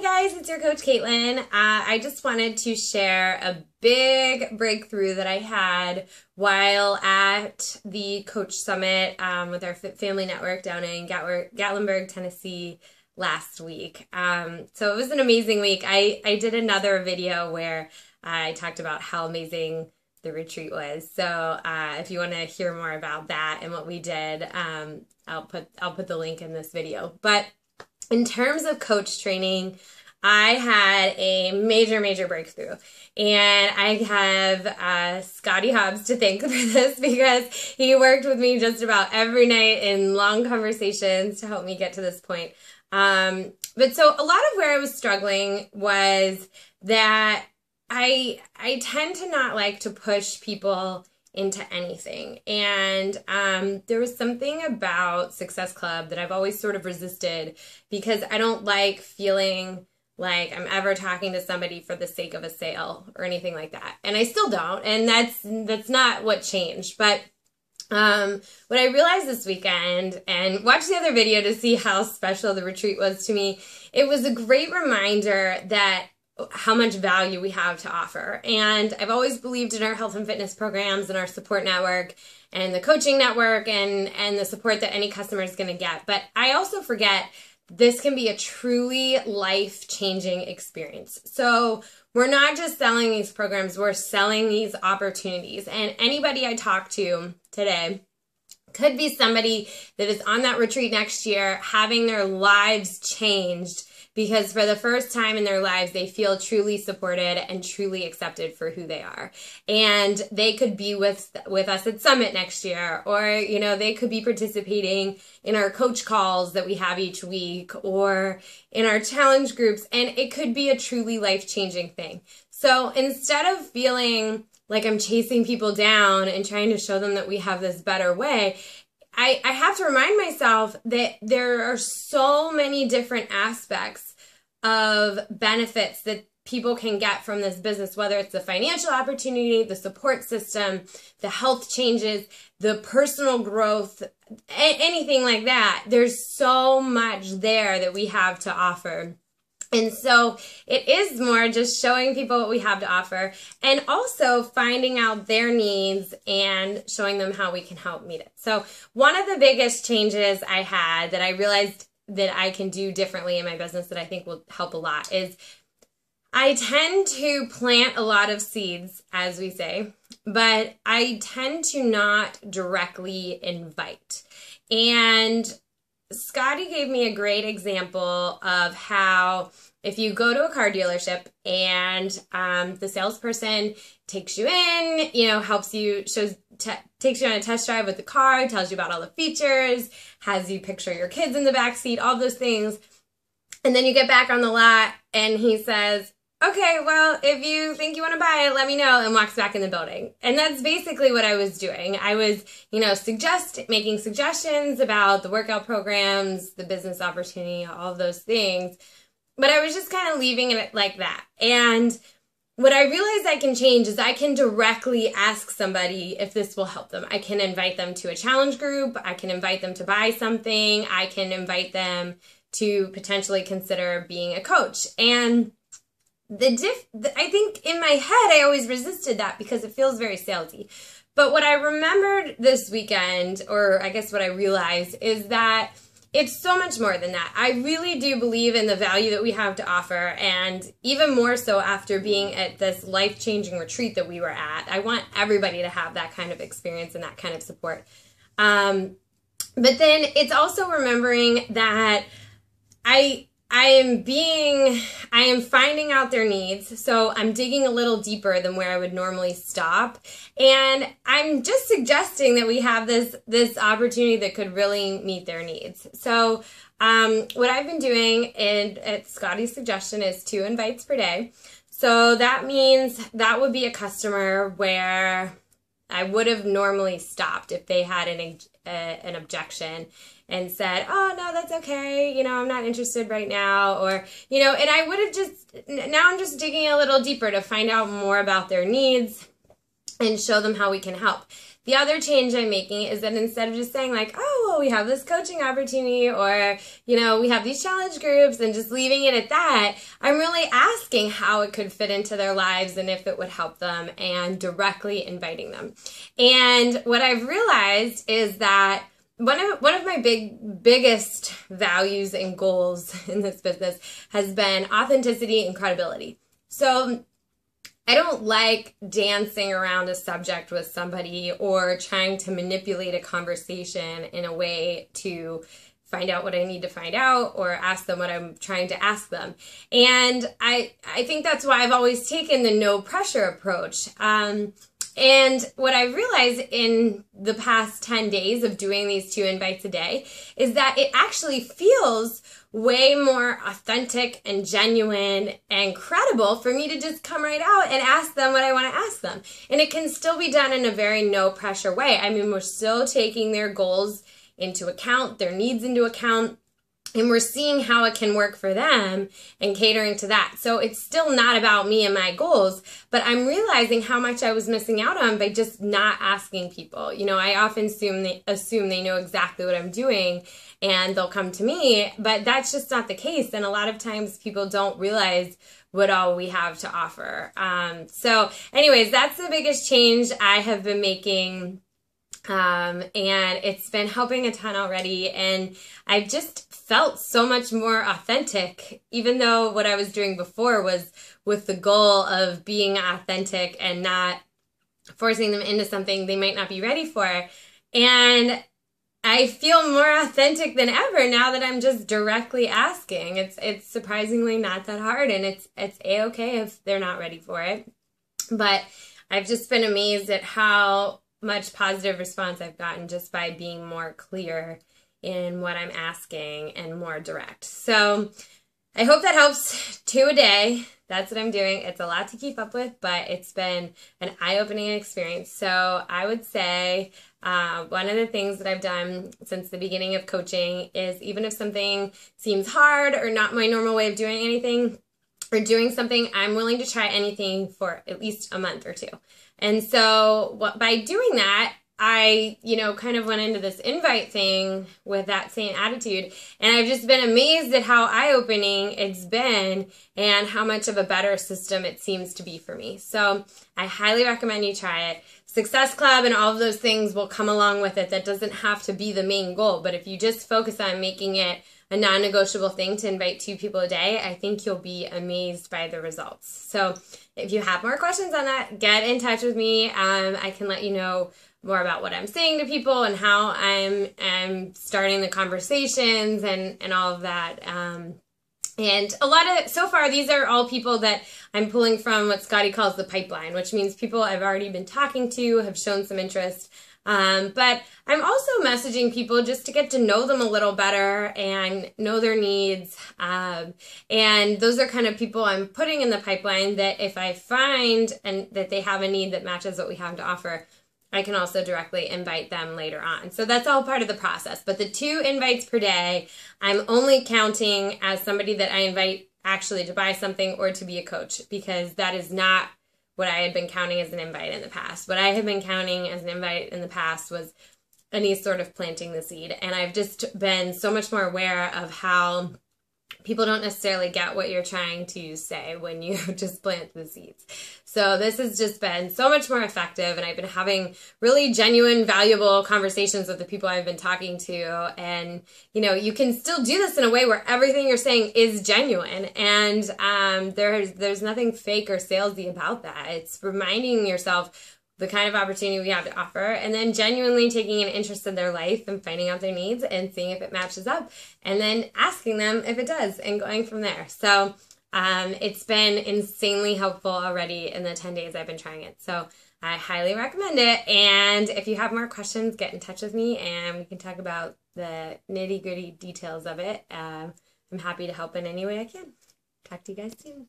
Hi guys, it's your coach Katelyn. I just wanted to share a big breakthrough that I had while at the Coach Summit with our Family Network down in Gatlinburg, Tennessee last week. So it was an amazing week. I did another video where I talked about how amazing the retreat was. So if you want to hear more about that and what we did, I'll put the link in this video. But in terms of coach training, I had a major breakthrough, and I have Scotty Hobbs to thank for this because he worked with me just about every night in long conversations to help me get to this point. But so a lot of where I was struggling was that I tend to not like to push people into anything. And there was something about Success Club that I've always sort of resisted because I don't like feeling like I'm ever talking to somebody for the sake of a sale or anything like that. And I still don't. And that's not what changed. But what I realized this weekend, and watch the other video to see how special the retreat was to me, it was a great reminder that how much value we have to offer. And I've always believed in our health and fitness programs and our support network and the coaching network and the support that any customer is going to get. But I also forget this can be a truly life-changing experience. So we're not just selling these programs, we're selling these opportunities. And anybody I talk to today could be somebody that is on that retreat next year having their lives changed because for the first time in their lives, they feel truly supported and truly accepted for who they are. And they could be with us at Summit next year, or, you know, they could be participating in our coach calls that we have each week or in our challenge groups. And it could be a truly life-changing thing. So instead of feeling like I'm chasing people down and trying to show them that we have this better way, I have to remind myself that there are so many different aspects of benefits that people can get from this business, whether it's the financial opportunity, the support system, the health changes, the personal growth, anything like that. There's so much there that we have to offer. And so it is more just showing people what we have to offer and also finding out their needs and showing them how we can help meet it. So one of the biggest changes I had that I realized that I can do differently in my business that I think will help a lot is I tend to plant a lot of seeds, as we say, but I tend to not directly invite. And Scotty gave me a great example of how if you go to a car dealership and the salesperson takes you in, you know, helps you, takes you on a test drive with the car, tells you about all the features, has you picture your kids in the back seat, all those things, and then you get back on the lot and he says, okay, well, if you think you want to buy it, let me know, and walks back in the building. And that's basically what I was doing. I was, you know, making suggestions about the workout programs, the business opportunity, all of those things. But I was just kind of leaving it like that. And what I realized I can change is I can directly ask somebody if this will help them. I can invite them to a challenge group. I can invite them to buy something. I can invite them to potentially consider being a coach. And I think in my head, I always resisted that because it feels very salesy. But what I remembered this weekend, or I guess what I realized, is that it's so much more than that. I really do believe in the value that we have to offer, and even more so after being at this life-changing retreat that we were at. I want everybody to have that kind of experience and that kind of support. But then it's also remembering that I am finding out their needs, so I'm digging a little deeper than where I would normally stop, and I'm just suggesting that we have this opportunity that could really meet their needs. So what I've been doing, and at Scotty's suggestion, is 2 invites per day. So that means that would be a customer where I would have normally stopped if they had an objection and said, oh, no, that's okay, you know, I'm not interested right now, or, you know, and I would have now I'm just digging a little deeper to find out more about their needs and show them how we can help. the other change I'm making is that instead of just saying like, oh, well, we have this coaching opportunity, or, we have these challenge groups, and just leaving it at that, I'm really asking how it could fit into their lives and if it would help them, and directly inviting them. And what I've realized is that one of my biggest values and goals in this business has been authenticity and credibility. So I don't like dancing around a subject with somebody or trying to manipulate a conversation in a way to find out what I need to find out or ask them what I'm trying to ask them. And I think that's why I've always taken the no pressure approach. And what I realized in the past 10 days of doing these 2 invites a day is that it actually feels way more authentic and genuine and credible for me to just come right out and ask them what I want to ask them. And it can still be done in a very no pressure way. I mean, we're still taking their goals into account, their needs into account, and we're seeing how it can work for them and catering to that. So it's still not about me and my goals, but I'm realizing how much I was missing out on by just not asking people. I often assume they know exactly what I'm doing and they'll come to me, but that's just not the case. And a lot of times people don't realize what all we have to offer. So anyways, that's the biggest change I have been making. And it's been helping a ton already, and I've just felt so much more authentic, even though what I was doing before was with the goal of being authentic and not forcing them into something they might not be ready for. And I feel more authentic than ever now that I'm just directly asking. It's surprisingly not that hard, and it's a-okay if they're not ready for it. But I've just been amazed at how much positive response I've gotten just by being more clear in what I'm asking and more direct. So I hope that helps. 2 a day. That's what I'm doing. It's a lot to keep up with, but it's been an eye-opening experience. So I would say one of the things that I've done since the beginning of coaching is, even if something seems hard or not my normal way of doing anything or doing something, I'm willing to try anything for at least a month or 2. And so by doing that, I, kind of went into this invite thing with that same attitude. And I've just been amazed at how eye-opening it's been and how much of a better system it seems to be for me. So I highly recommend you try it. Success Club and all of those things will come along with it. That doesn't have to be the main goal. But if you just focus on making it a non-negotiable thing to invite 2 people a day, I think you'll be amazed by the results. So if you have more questions on that, get in touch with me. I can let you know more about what I'm saying to people and how I'm starting the conversations and all of that. And so far, these are all people that I'm pulling from what Scotty calls the pipeline, which means people I've already been talking to, have shown some interest. But I'm also messaging people just to get to know them a little better and know their needs. And those are kind of people I'm putting in the pipeline that if I find and that they have a need that matches what we have to offer, I can also directly invite them later on. So that's all part of the process. But the 2 invites per day, I'm only counting as somebody that I invite actually to buy something or to be a coach, because that is not what I had been counting as an invite in the past. What I had been counting as an invite in the past was any sort of planting the seed. And I've just been so much more aware of how people don't necessarily get what you're trying to say when you just plant the seeds. So this has just been so much more effective, and I've been having really genuine, valuable conversations with the people I've been talking to. And, you can still do this in a way where everything you're saying is genuine, and there's nothing fake or salesy about that. It's reminding yourself the kind of opportunity we have to offer, and then genuinely taking an interest in their life and finding out their needs and seeing if it matches up, and then asking them if it does and going from there. So it's been insanely helpful already in the 10 days I've been trying it. So I highly recommend it. And if you have more questions, get in touch with me and we can talk about the nitty-gritty details of it. I'm happy to help in any way I can. Talk to you guys soon.